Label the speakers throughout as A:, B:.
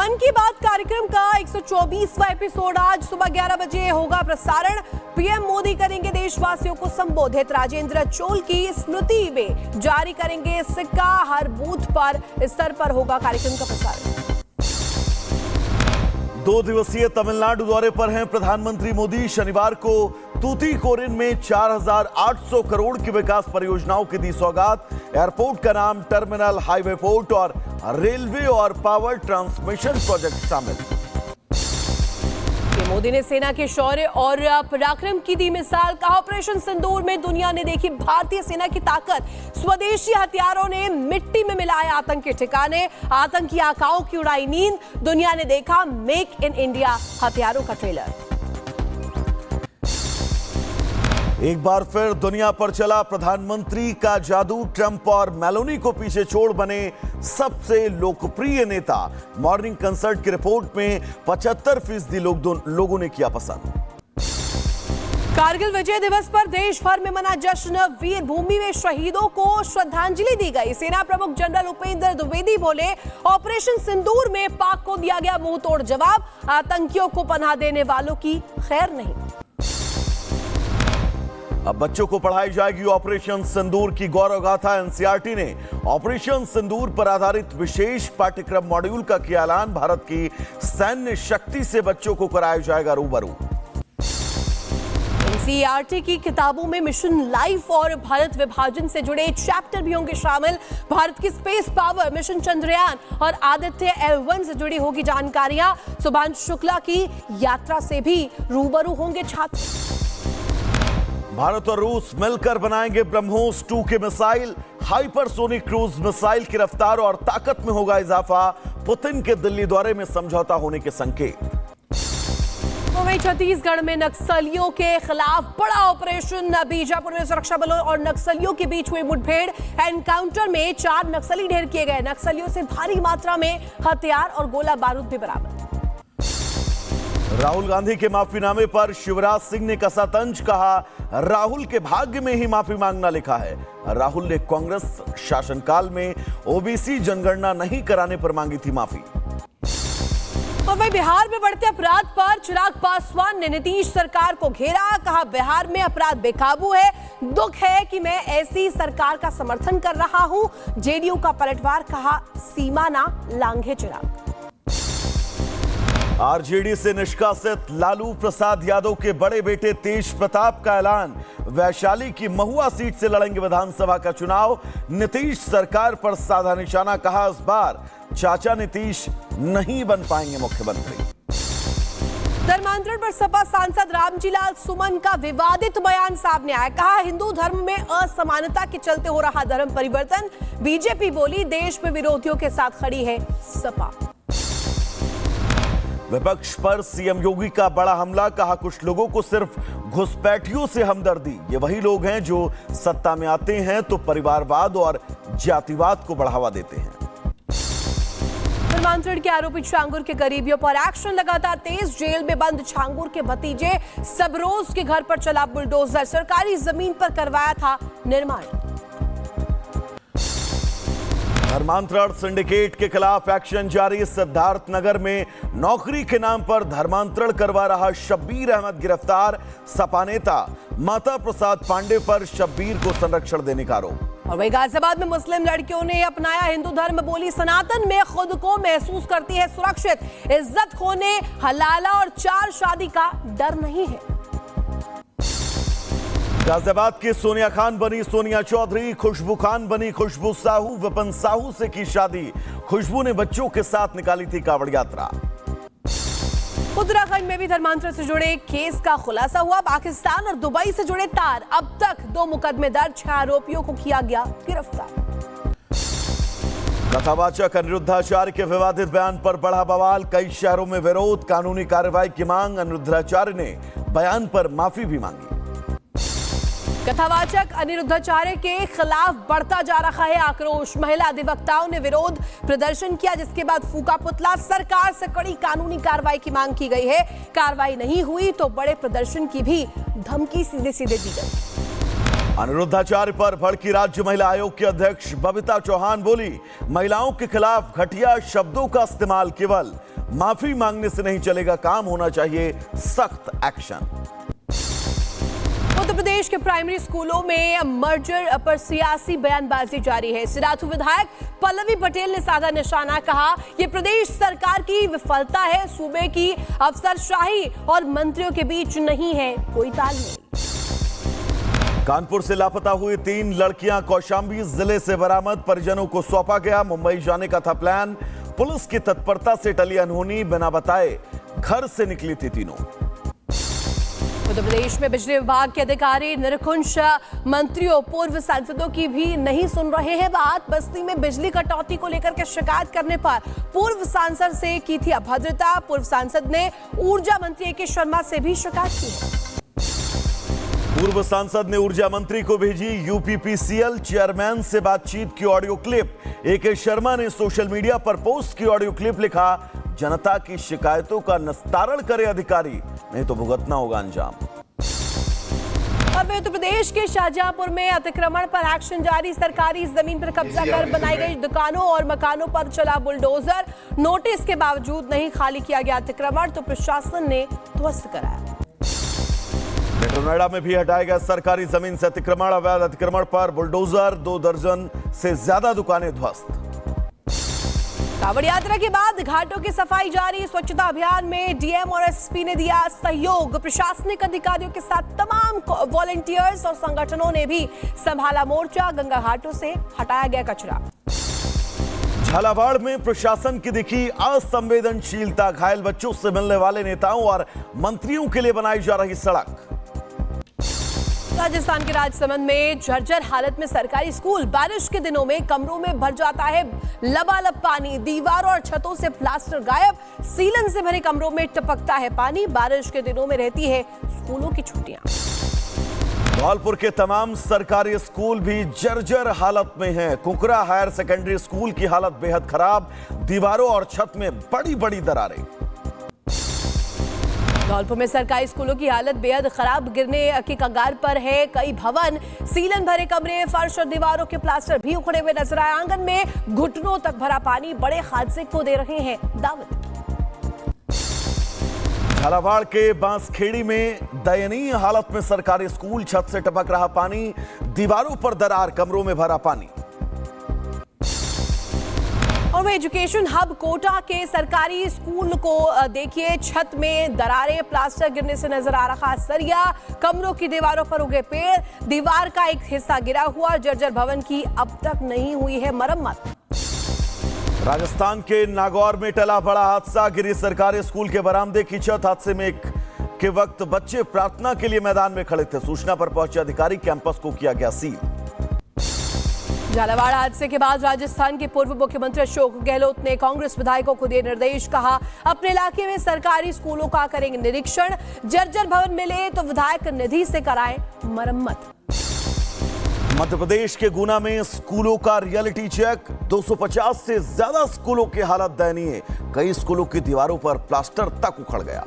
A: मन की बात कार्यक्रम का 124वां एपिसोड आज सुबह 11 बजे होगा प्रसारण। पीएम मोदी करेंगे देशवासियों को संबोधित। राजेंद्र चोल की स्मृति में जारी करेंगे सिक्का। हर बूथ पर स्तर पर होगा कार्यक्रम का प्रसारण।
B: 2 दिवसीय तमिलनाडु दौरे पर हैं प्रधानमंत्री मोदी। शनिवार को तूतीकोरिन में 4,800 करोड़ की विकास परियोजनाओं की दी सौगात। एयरपोर्ट का नाम टर्मिनल, हाईवे पोर्ट और रेलवे और पावर ट्रांसमिशन प्रोजेक्ट शामिल।
A: मोदी ने सेना के शौर्य और पराक्रम की दी मिसाल। कहा, ऑपरेशन सिंदूर में दुनिया ने देखी भारतीय सेना की ताकत। स्वदेशी हथियारों ने मिट्टी में मिलाए आतंक के ठिकाने। आतंकी आकाओं की उड़ाई नींद। दुनिया ने देखा मेक इन इंडिया हथियारों का ट्रेलर।
B: एक बार फिर दुनिया पर चला प्रधानमंत्री का जादू। ट्रंप और मेलोनी को पीछे छोड़ बने सबसे लोकप्रिय नेता। मॉर्निंग कंसल्ट की रिपोर्ट में 75% लोगों ने किया पसंद।
A: कारगिल विजय दिवस पर देश भर में मना जश्न। वीर भूमि में शहीदों को श्रद्धांजलि दी गई। सेना प्रमुख जनरल उपेंद्र द्विवेदी बोले, ऑपरेशन सिंदूर में पाक को दिया गया मुंह तोड़ जवाब। आतंकियों को पनाह देने वालों की खैर नहीं।
B: अब बच्चों को पढ़ाई जाएगी ऑपरेशन सिंदूर की गौरव गाथा। एनसीईआरटी ने ऑपरेशन सिंदूर पर आधारित विशेष पाठ्यक्रम मॉड्यूल का किया ऐलान। भारत की सैन्य शक्ति से बच्चों को कराया जाएगा रूबरू।
A: एनसीईआरटी की किताबों में मिशन लाइफ और भारत विभाजन से जुड़े चैप्टर भी होंगे शामिल। भारत की स्पेस पावर, मिशन चंद्रयान और आदित्य L1 से जुड़ी होगी जानकारियां। सुभांशु शुक्ला की यात्रा से भी रूबरू होंगे छात्र।
B: भारत और रूस मिलकर बनाएंगे ब्रह्मोस 2 के मिसाइल। हाइपरसोनिक क्रूज मिसाइल की रफ्तार और ताकत में होगा इजाफा। पुतिन के दिल्ली दौरे में समझौता होने के संकेत।
A: वहीं छत्तीसगढ़ में नक्सलियों के खिलाफ बड़ा ऑपरेशन। बीजापुर में सुरक्षा बलों और नक्सलियों के बीच हुई मुठभेड़। एनकाउंटर में 4 नक्सली ढेर किए गए। नक्सलियों से भारी मात्रा में हथियार और गोला बारूद भी बरामद।
B: राहुल गांधी के माफीनामे पर शिवराज सिंह ने कसा तंज। कहा, राहुल के भाग्य में ही माफी मांगना लिखा है। राहुल ने कांग्रेस शासनकाल में ओबीसी जनगणना नहीं कराने पर मांगी थी माफी।
A: और वहीं बिहार में बढ़ते अपराध पर चिराग पासवान ने नीतीश सरकार को घेरा। कहा, बिहार में अपराध बेकाबू है। दुख है कि मैं ऐसी सरकार का समर्थन कर रहा हूं। जेडीयू का पलटवार। कहा, सीमा ना लांघे चिराग।
B: आरजेडी से निष्कासित लालू प्रसाद यादव के बड़े बेटे तेज प्रताप का ऐलान। वैशाली की महुआ सीट से लड़ेंगे विधानसभा का चुनाव। नीतीश सरकार पर साधा निशाना। कहा, इस बार चाचा नीतीश नहीं बन पाएंगे मुख्यमंत्री।
A: धर्मांतरण पर सपा सांसद रामजीलाल सुमन का विवादित बयान सामने आया। कहा, हिंदू धर्म में असमानता के चलते हो रहा धर्म परिवर्तन। बीजेपी बोली, देश में विरोधियों के साथ खड़ी है सपा।
B: विपक्ष पर सीएम योगी का बड़ा हमला। कहा, कुछ लोगों को सिर्फ घुसपैठियों से हमदर्दी। ये वही लोग हैं जो सत्ता में आते हैं तो परिवारवाद और जातिवाद को बढ़ावा देते हैं।
A: धर्मांतरण के आरोपी छांगुर के करीबियों पर एक्शन लगातार तेज। जेल में बंद छांगुर के भतीजे सबरोज के घर पर चला बुलडोजर। सरकारी जमीन पर करवाया था निर्माण।
B: धर्मांतरण सिंडिकेट के खिलाफ एक्शन जारी। सिद्धार्थनगर में नौकरी के नाम पर धर्मांतरण करवा रहा शब्बीर अहमद गिरफ्तार। सपा नेता माता प्रसाद पांडे पर शब्बीर को संरक्षण देने का आरोप।
A: और वहीं गाजियाबाद में मुस्लिम लड़कियों ने अपनाया हिंदू धर्म। बोली, सनातन में खुद को महसूस करती है सुरक्षित। इज्जत खोने, हलाला और 4 शादी का डर नहीं है।
B: गाजियाबाद की सोनिया खान बनी सोनिया चौधरी। खुशबू खान बनी खुशबू साहू। विपिन साहू से की शादी। खुशबू ने बच्चों के साथ निकाली थी कांवड़ यात्रा।
A: उत्तराखंड में भी धर्मांतरण से जुड़े केस का खुलासा हुआ। पाकिस्तान और दुबई से जुड़े तार। अब तक 2 मुकदमे दर्ज। 6 आरोपियों को किया गया गिरफ्तार।
B: कथावाचक अनिरुद्धाचार्य के विवादित बयान पर बढ़ा बवाल। कई शहरों में विरोध, कानूनी कार्रवाई की मांग। अनिरुद्धाचार्य ने बयान पर माफी भी मांगी।
A: कथावाचक अनिरुद्धाचार्य के खिलाफ बढ़ता जा रहा है आक्रोश। महिला अधिवक्ताओं ने विरोध प्रदर्शन किया, जिसके बाद फूका पुतला। सरकार से कड़ी कानूनी कार्रवाई की मांग की गई है। कार्रवाई नहीं हुई तो बड़े प्रदर्शन की भी धमकी सीधे सीधे दी गई।
B: अनिरुद्धाचार्य पर भड़की राज्य महिला आयोग की अध्यक्ष बबीता चौहान बोली, महिलाओं के खिलाफ घटिया शब्दों का इस्तेमाल केवल माफी मांगने से नहीं चलेगा, काम होना चाहिए सख्त एक्शन।
A: उत्तर प्रदेश के प्राइमरी स्कूलों में मर्जर पर सियासी बयानबाजी जारी है। सिराथू विधायक पल्लवी पटेल ने साधा निशाना, कहा यह प्रदेश सरकार की विफलता है, सूबे की अफसरशाही और मंत्रियों के बीच नहीं है कोई तालमेल।
B: कानपुर से लापता हुई 3 लड़कियां कौशांबी जिले से बरामद, परिजनों को सौंपा गया। मुंबई जाने का था प्लान, पुलिस की तत्परता से टली अनहोनी, बिना बताए घर से निकली थी तीनों।
A: उत्तर प्रदेश में बिजली विभाग के अधिकारी निरंकुश मंत्रियों पूर्व सांसदों की भी नहीं सुन रहे हैं बात। बस्ती में बिजली कटौती को लेकर के शिकायत करने पर पूर्व सांसद से की थी अभद्रता। पूर्व सांसद ने ऊर्जा मंत्री ए.के. शर्मा से भी शिकायत की।
B: पूर्व सांसद ने ऊर्जा मंत्री को भेजी यूपीपीसीएल चेयरमैन से बातचीत की ऑडियो क्लिप। ए.के. शर्मा ने सोशल मीडिया पर पोस्ट की ऑडियो क्लिप, लिखा जनता की शिकायतों का निस्तारण करे अधिकारी, नहीं तो भुगतना होगा अंजाम।
A: अब उत्तर प्रदेश के शाहजहांपुर में अतिक्रमण पर एक्शन जारी। सरकारी जमीन पर कब्जा कर बनाई गई दुकानों और मकानों पर चला बुलडोजर। नोटिस के बावजूद नहीं खाली किया गया अतिक्रमण, तो प्रशासन ने ध्वस्त कराया।
B: ग्रेटर नोएडा में भी हटाया गया सरकारी जमीन से अतिक्रमण। अवैध अतिक्रमण पर बुलडोजर, 2 दर्जन से ज्यादा दुकानें ध्वस्त।
A: कांवड़ यात्रा के बाद घाटों की सफाई जारी। स्वच्छता अभियान में डीएम और एसपी ने दिया सहयोग। प्रशासनिक अधिकारियों के साथ तमाम वॉलंटियर्स और संगठनों ने भी संभाला मोर्चा। गंगा घाटों से हटाया गया कचरा।
B: झालावाड़ में प्रशासन की दिखी असंवेदनशीलता, घायल बच्चों से मिलने वाले नेताओं और मंत्रियों के लिए बनाई जा रही सड़क।
A: राजस्थान के राजसमंद में जर्जर हालत में सरकारी स्कूल। बारिश के दिनों में कमरों में भर जाता है लबालब पानी, दीवारों और छतों से प्लास्टर गायब, सीलन से भरे कमरों में टपकता है पानी। बारिश के दिनों में रहती है स्कूलों की छुट्टियां।
B: धौलपुर के तमाम सरकारी स्कूल भी जर्जर हालत में हैं। कुकरा हायर सेकेंडरी स्कूल की हालत बेहद खराब, दीवारों और छत में बड़ी बड़ी दरारें।
A: धौलपुर में सरकारी स्कूलों की हालत बेहद खराब, गिरने की कगार पर है कई भवन। सीलन भरे कमरे, फर्श और दीवारों के प्लास्टर भी उखड़े हुए नजर आए। आंगन में घुटनों तक भरा पानी बड़े हादसे को दे रहे हैं दावत।
B: झालावाड़ के बांसखेड़ी में दयनीय हालत में सरकारी स्कूल, छत से टपक रहा पानी, दीवारों पर दरार, कमरों में भरा पानी। और एजुकेशन हब कोटा के सरकारी स्कूल को देखिए, छत में दरारें, प्लास्टर गिरने से नजर आ रहा सरिया, कमरों की दीवारों पर उगे पेड़, दीवार का एक हिस्सा गिरा हुआ। जर्जर भवन की अब तक नहीं हुई है मरम्मत। राजस्थान के नागौर में टला बड़ा हादसा, गिरी सरकारी स्कूल के बरामदे की छत। हादसे में के वक्त बच्चे प्रार्थना के लिए मैदान में खड़े थे। सूचना पर पहुंचे अधिकारी, कैंपस को किया गया सील।
A: झालावाड़ हादसे के बाद राजस्थान के पूर्व मुख्यमंत्री अशोक गहलोत ने कांग्रेस विधायकों को दिए निर्देश, कहा अपने इलाके में सरकारी स्कूलों का करेंगे निरीक्षण। जर्जर भवन मिले तो विधायक निधि से कराएं मरम्मत।
B: मध्य प्रदेश के गुना में स्कूलों का रियलिटी चेक, 250 से ज्यादा स्कूलों की हालत दयनीय, कई स्कूलों की दीवारों पर प्लास्टर तक उखड़ गया।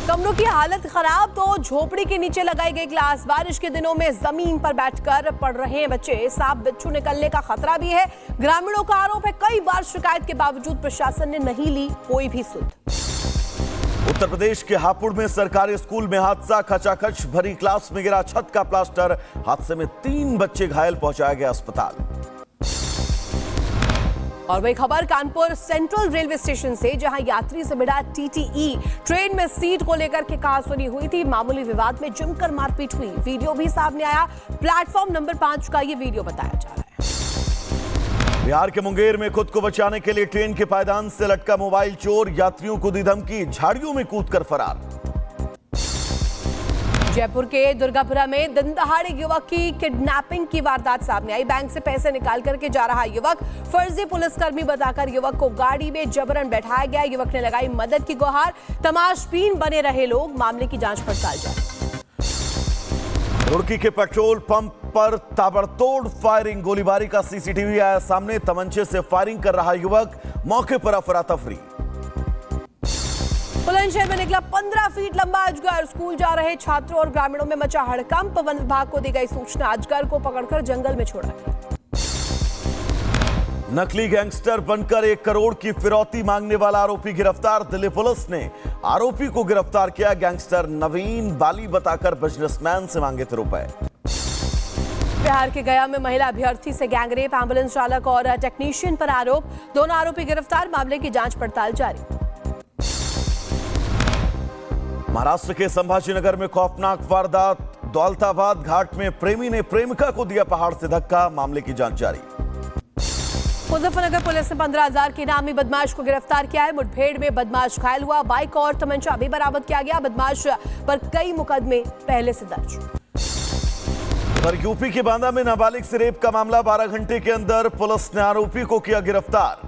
A: कमरों की हालत खराब तो झोपड़ी के नीचे लगाई गई क्लास। बारिश के दिनों में जमीन पर बैठकर पढ़ रहे हैं बच्चे, सांप बिच्छू निकलने का खतरा भी है। ग्रामीणों का आरोप है कई बार शिकायत के बावजूद प्रशासन ने नहीं ली कोई भी सुध।
B: उत्तर प्रदेश के हापुड़ में सरकारी स्कूल में हादसा, खचाखच भरी क्लास में गिरा छत का प्लास्टर। हादसे में 3 बच्चे घायल, पहुंचाया गया अस्पताल।
A: और वही खबर कानपुर सेंट्रल रेलवे स्टेशन से, जहां यात्री से भिड़ा टीटीई। ट्रेन में सीट को लेकर के कहासुनी हुई थी, मामूली विवाद में जमकर मारपीट हुई। वीडियो भी सामने आया। प्लेटफॉर्म नंबर 5 का ये वीडियो बताया जा रहा है।
B: बिहार के मुंगेर में खुद को बचाने के लिए ट्रेन के पायदान से लटका मोबाइल चोर, यात्रियों को दी धमकी, झाड़ियों में कूदकर फरार।
A: जयपुर के दुर्गापुरा में दिन दहाड़े युवक की किडनैपिंग की वारदात सामने आई। बैंक से पैसे निकाल करके जा रहा युवक फर्जी पुलिसकर्मी बताकर युवक को गाड़ी में जबरन बैठाया गया। युवक ने लगाई मदद की गुहार। तमाशबीन बने रहे लोग, मामले की जांच पड़ताल जारी।
B: रुड़की के पेट्रोल पंप पर ताबड़तोड़ फायरिंग, गोलीबारी का सीसीटीवी आया सामने। तमंचे से फायरिंग कर रहा युवक, मौके पर अफरा तफरी।
A: बुलंदशहर में निकला 15 फीट लंबा अजगर। स्कूल जा रहे छात्रों और ग्रामीणों में मचा हड़कंप। वन विभाग को दी गई सूचना, अजगर को पकड़कर जंगल में छोड़ा गया।
B: नकली गैंगस्टर बनकर 1 करोड़ की फिरौती मांगने वाला आरोपी गिरफ्तार। दिल्ली पुलिस ने आरोपी को गिरफ्तार किया। गैंगस्टर नवीन बाली बताकर बिजनेसमैन से मांगे थे रुपए।
A: बिहार के गया में महिला अभ्यर्थी से गैंगरेप, एम्बुलेंस चालक और टेक्नीशियन पर आरोप। दोनों आरोपी गिरफ्तार, मामले की जांच पड़ताल जारी।
B: महाराष्ट्र के संभाजीनगर में खौफनाक वारदात। दौलताबाद घाट में प्रेमी ने प्रेमिका को दिया पहाड़ से धक्का, मामले की जांच जारी।
A: मुजफ्फरनगर पुलिस ने 15,000 के इनामी बदमाश को गिरफ्तार किया है। मुठभेड़ में बदमाश घायल हुआ। बाइक और तमंचा भी बरामद किया गया। बदमाश पर कई मुकदमे पहले से दर्ज।
B: उधर यूपी के बांदा में नाबालिग से रेप का मामला। 12 घंटे के अंदर पुलिस ने आरोपी को किया गिरफ्तार।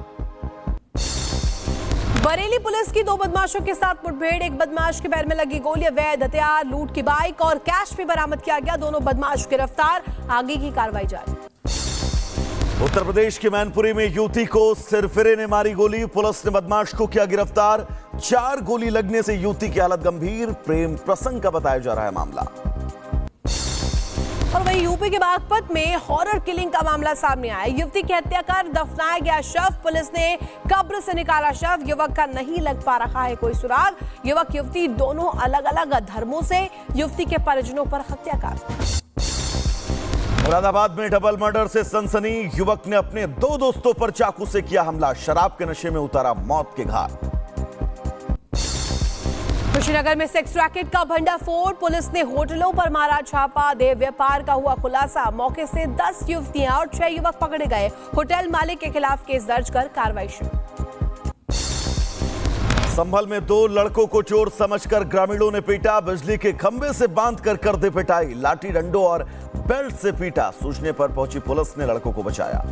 A: बरेली पुलिस की 2 बदमाशों के साथ मुठभेड़। एक बदमाश के पैर में लगी गोली, अवैध हथियार, लूट की बाइक और कैश भी बरामद किया गया। दोनों बदमाश गिरफ्तार, आगे की कार्रवाई जारी।
B: उत्तर प्रदेश के मैनपुरी में युवती को सिरफिरे ने मारी गोली। पुलिस ने बदमाश को किया गिरफ्तार। 4 गोली लगने से युवती की हालत गंभीर। प्रेम प्रसंग का बताया जा रहा है मामला।
A: और वहीं यूपी के बागपत में हॉरर किलिंग का मामला सामने आया। युवती की हत्या कर दफनाया गया शव। पुलिस ने कब्र से निकाला शव। युवक का नहीं लग पा रहा है कोई सुराग। युवक युवती दोनों अलग अलग धर्मों से। युवती के परिजनों पर हत्याकांड।
B: मुरादाबाद में डबल मर्डर से सनसनी। युवक ने अपने 2 दोस्तों पर चाकू से किया हमला। शराब के नशे में उतारा मौत के घाट।
A: कुशीनगर में सेक्स रैकेट का भंडाफोड़। पुलिस ने होटलों पर मारा छापा। देह व्यापार का हुआ खुलासा। मौके से 10 युवतियां और 6 युवक पकड़े गए। होटल मालिक के खिलाफ केस दर्ज कर कार्रवाई शुरू।
B: संभल में 2 लड़कों को चोर समझकर ग्रामीणों ने पीटा। बिजली के खंभे से बांधकर कर दे पिटाई। लाठी डंडों और बेल्ट से पीटा। सूचने पर पहुंची पुलिस ने लड़कों को बचाया।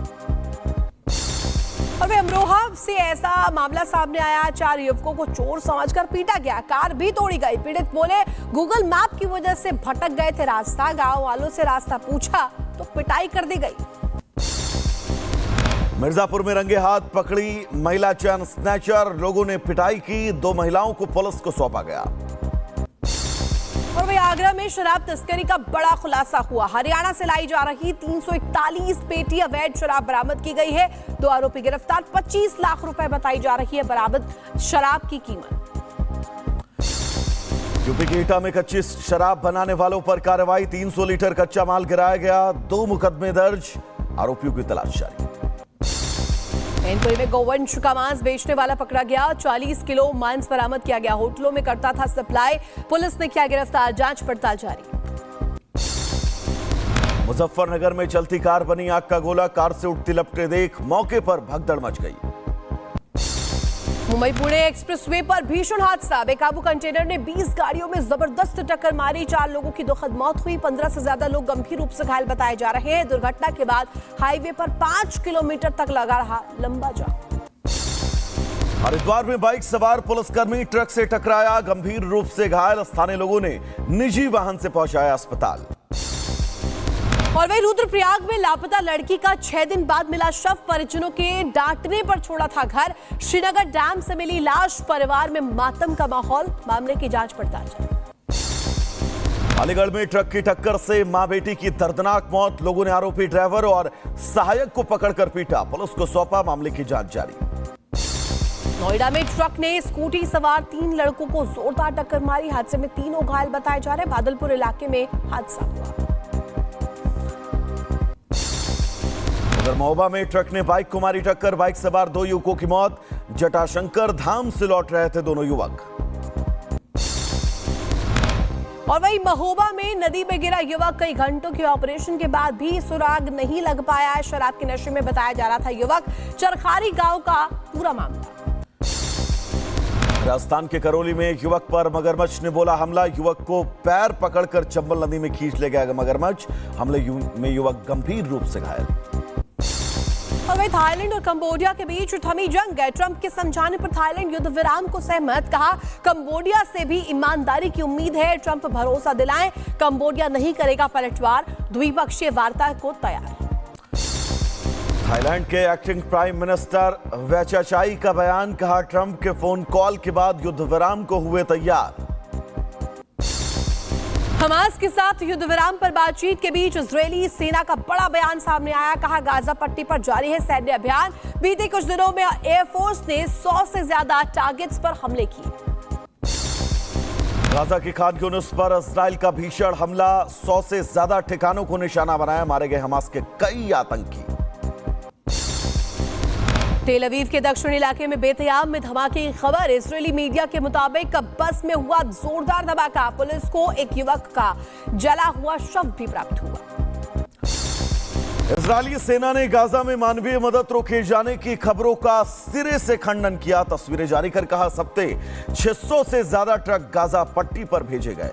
A: और अमरोहा से ऐसा मामला सामने आया। 4 युवकों को चोर समझकर पीटा गया। कार भी तोड़ी गई। पीड़ित बोले गूगल मैप की वजह से भटक गए थे रास्ता। गांव वालों से रास्ता पूछा तो पिटाई कर दी गई।
B: मिर्जापुर में रंगे हाथ पकड़ी महिला चैन स्नैचर। लोगों ने पिटाई की। 2 महिलाओं को पुलिस को सौंपा गया।
A: और वहीं आगरा में शराब तस्करी का बड़ा खुलासा हुआ। हरियाणा से लाई जा रही 341 पेटी अवैध शराब बरामद की गई है। 2 आरोपी गिरफ्तार। 25 लाख रुपए बताई जा रही है बरामद शराब की कीमत।
B: यूपी के एटा में कच्ची शराब बनाने वालों पर कार्रवाई। 300 लीटर कच्चा माल गिराया गया। 2 मुकदमे दर्ज। आरोपियों की तलाश जारी।
A: मैनपुरी में गोवंश का मांस बेचने वाला पकड़ा गया। 40 किलो मांस बरामद किया गया। होटलों में करता था सप्लाई। पुलिस ने किया गिरफ्तार। जांच पड़ताल जारी।
B: मुजफ्फरनगर में चलती कार बनी आग का गोला। कार से उठती लपटें देख मौके पर भगदड़ मच गई।
A: मुंबई पुणे एक्सप्रेसवे पर भीषण हादसा। बेकाबू कंटेनर ने 20 गाड़ियों में जबरदस्त टक्कर मारी। 4 लोगों की दुखद मौत हुई। 15 से ज्यादा लोग गंभीर रूप से घायल बताए जा रहे हैं। दुर्घटना के बाद हाईवे पर 5 किलोमीटर तक लगा रहा लंबा जाम।
B: हरिद्वार में बाइक सवार पुलिसकर्मी ट्रक से टकराया। गंभीर रूप से घायल। स्थानीय लोगों ने निजी वाहन से पहुंचाया अस्पताल।
A: और वहीं रुद्रप्रयाग में लापता लड़की का 6 दिन बाद मिला शव। परिजनों के डांटने पर छोड़ा था घर। श्रीनगर डैम से मिली लाश। परिवार में मातम का माहौल। मामले की जांच पड़ताल जारी।
B: अलीगढ़ में ट्रक की टक्कर से मां बेटी की दर्दनाक मौत। लोगों ने आरोपी ड्राइवर और सहायक को पकड़कर पीटा। पुलिस को सौंपा। मामले की जांच जारी।
A: नोएडा में ट्रक ने स्कूटी सवार 3 लड़कों को जोरदार टक्कर मारी। हादसे में तीनों घायल बताए जा रहे। भादलपुर इलाके में हादसा हुआ।
B: महोबा में ट्रक ने बाइक को मारी टक्कर। बाइक सवार 2 युवकों की मौत। जटाशंकर धाम से लौट रहे थे दोनों युवक।
A: और वहीं महोबा में नदी में गिरा युवक। कई घंटों के ऑपरेशन के बाद भी सुराग नहीं लग पाया है। शराब के नशे में बताया जा रहा था युवक। चरखारी गांव का पूरा मामला।
B: राजस्थान के करौली में एक युवक पर मगरमच्छ ने बोला हमला। युवक को पैर पकड़कर चंबल नदी में खींच ले गया मगरमच्छ। हमले में युवक गंभीर रूप से घायल।
A: और वहीं थाईलैंड और कंबोडिया के बीच थमी जंग है। ट्रंप के समझाने पर थाईलैंड युद्ध विराम को सहमत। कहा कंबोडिया से भी ईमानदारी की उम्मीद है। ट्रंप भरोसा दिलाएं कंबोडिया नहीं करेगा पलटवार। द्विपक्षीय वार्ता को तैयार।
B: थाईलैंड के एक्टिंग प्राइम मिनिस्टर वैचाचाई का बयान, कहा ट्रंप के फोन कॉल के बाद युद्ध विराम को हुए तैयार।
A: हमास के साथ युद्ध विराम पर बातचीत के बीच इजरायली सेना का बड़ा बयान सामने आया, कहा गाजा पट्टी पर जारी है सैन्य अभियान। बीते कुछ दिनों में एयरफोर्स ने 100 से ज्यादा टारगेट्स पर हमले किए।
B: गाजा की खान यूनिस पर इजराइल का भीषण हमला, 100 से ज्यादा ठिकानों को निशाना बनाया, मारे गए हमास के कई आतंकी।
A: तेल अवीव के दक्षिणी इलाके में बेतयाब में धमाके की खबर। इजरायली मीडिया के मुताबिक बस में हुआ जोरदार धमाका, पुलिस को एक युवक का जला हुआ शव भी प्राप्त हुआ।
B: इजरायली सेना ने गाजा में मानवीय मदद रोके जाने की खबरों का सिरे से खंडन किया। तस्वीरें जारी कर कहा, इस हफ्ते 600 से ज्यादा ट्रक गाजा पट्टी पर भेजे गए।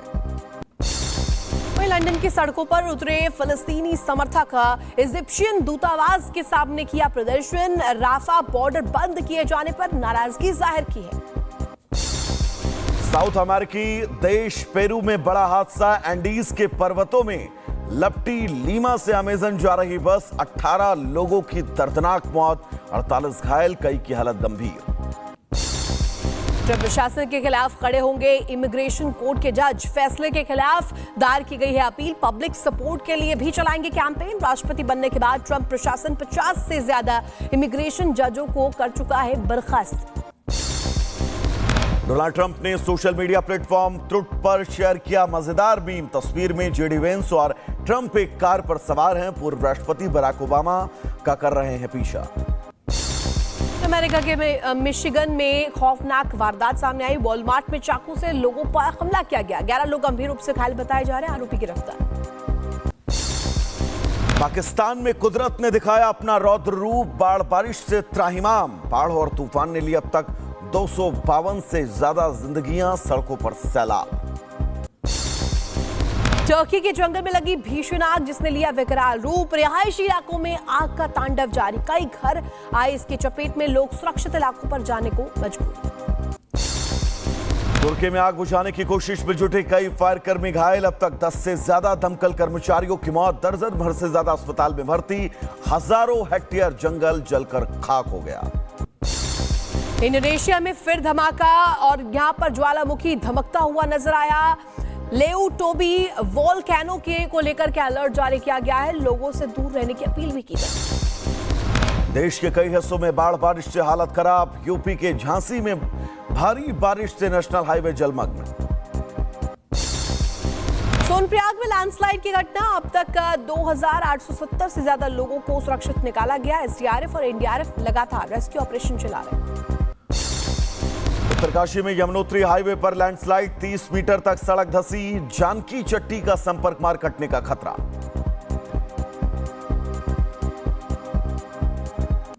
A: लंदन की सड़कों पर उतरे फिलिस्तीनी समर्थक इजिप्शियन दूतावास के सामने किया प्रदर्शन। राफा बॉर्डर बंद किए जाने पर नाराजगी जाहिर की है।
B: साउथ अमेरिकी देश पेरू में बड़ा हादसा, एंडीज के पर्वतों में लपटी लीमा से अमेजन जा रही बस, 18 लोगों की दर्दनाक मौत, 48 घायल, कई की हालत गंभीर।
A: ट्रंप प्रशासन के खिलाफ खड़े होंगे इमिग्रेशन कोर्ट के जज, फैसले के खिलाफ दायर की गई है अपील। पब्लिक सपोर्ट के लिए भी चलाएंगे कैंपेन। राष्ट्रपति बनने के बाद ट्रंप प्रशासन 50 से ज्यादा इमिग्रेशन जजों को कर चुका है बर्खास्त।
B: डोनाल्ड ट्रंप ने सोशल मीडिया प्लेटफॉर्म ट्रुथ पर शेयर किया मजेदार मीम। तस्वीर में जेडी वेंस और ट्रंप एक कार पर सवार हैं। पूर्व राष्ट्रपति बराक ओबामा का कर रहे हैं पीछा।
A: अमेरिका के मिशिगन में खौफनाक वारदात सामने आई। वॉलमार्ट में चाकू से लोगों पर हमला किया गया। 11 लोग गंभीर रूप से घायल बताए जा रहे हैं, आरोपी गिरफ्तार।
B: पाकिस्तान में कुदरत ने दिखाया अपना रौद्र रूप, बाढ़ बारिश से त्राहिमाम। बाढ़ और तूफान ने ली अब तक 252 से ज्यादा जिंदगियां, सड़कों पर सैलाब।
A: टर्की के जंगल में लगी भीषण आग, जिसने लिया विकराल रूप। रिहायशी इलाकों में आग का तांडव जारी, कई घर आए इसकी चपेट में, लोग सुरक्षित इलाकों पर जाने को मजबूर।
B: तुर्की में आग बुझाने की कोशिश में जुटे कई फायर कर्मी घायल, अब तक 10 से ज्यादा दमकल कर्मचारियों की मौत, दर्जन भर से ज्यादा अस्पताल में भर्ती। हजारों हेक्टेयर जंगल जलकर खाक हो गया।
A: इंडोनेशिया में फिर धमाका और यहां पर ज्वालामुखी धमकता हुआ नजर आया। लेउटोबी वोल्केनो को लेकर के अलर्ट जारी किया गया है। लोगों से दूर रहने की अपील भी की गई।
B: देश के कई हिस्सों में बाढ़ बारिश से हालत खराब। यूपी के झांसी में भारी बारिश से नेशनल हाईवे जलमग्न।
A: सोनप्रयाग में लैंडस्लाइड की घटना, अब तक 2870 से ज्यादा लोगों को सुरक्षित निकाला गया। एसडीआरएफ और एनडीआरएफ लगातार रेस्क्यू ऑपरेशन चला रहे हैं।
B: उत्तरकाशी में यमुनोत्री हाईवे पर लैंडस्लाइड, 30 मीटर तक सड़क धंसी, जानकी चट्टी का संपर्क मार्ग कटने का खतरा।